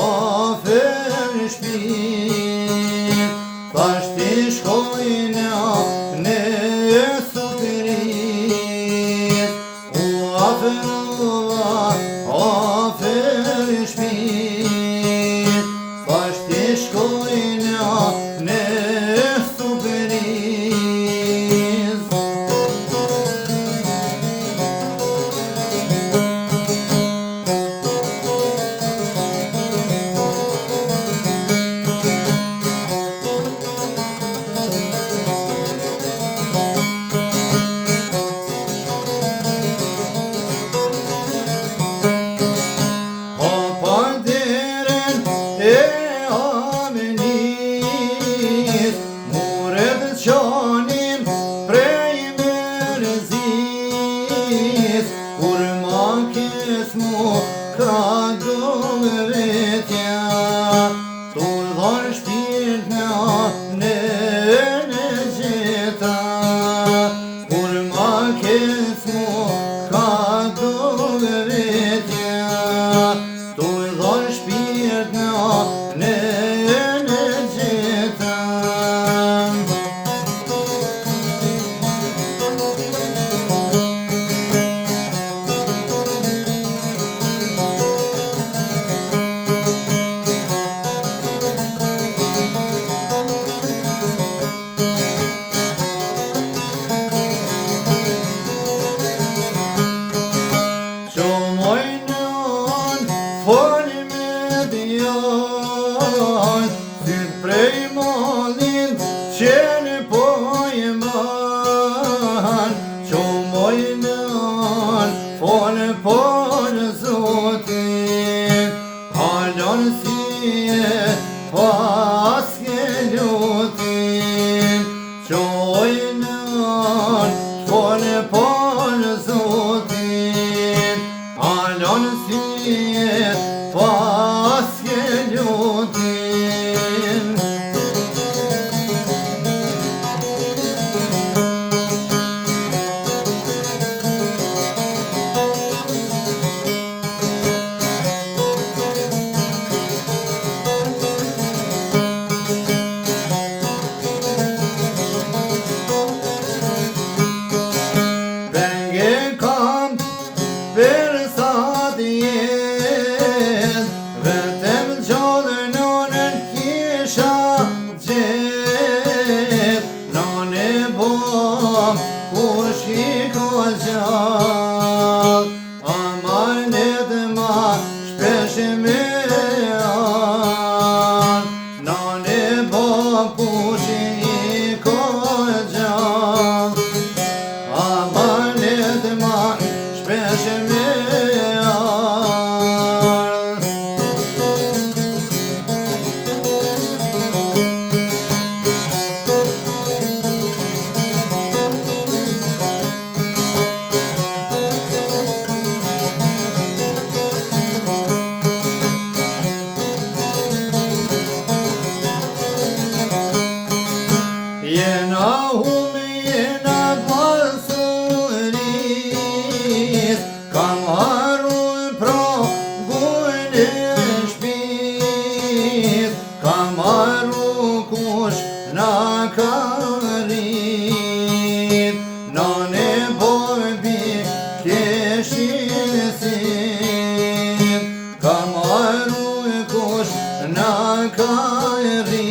afer shpin, thash ti shkojnë në sukrit, u aferova afer shpin, thash ti shkojnë në sukrit. Qanin prej mërzis, kur ma kes mu ka do vetja, tur dhar shpirt në gjeta, kur ma kes mu ka do vetja, tur dhar shpirt në gjeta. Syt prej malin qene po e man, qo mojnan fone por Zotin, halon si e pas ke lutin, qo mojnan fone por Zotin, halon si e pas ke lutin. Vetëm gjallë nonën kisha gjet, nane bom kush I ka gjall, amanet ma shpesh me an, nane bom kush I ka gjall, amanet ma shpesh me an. Jena hume, jena pasuris, kam harun pra gujnë e shpis, kam harun kush na ka rrit, nane borbi keshin sin, kam harun kush na ka rrit.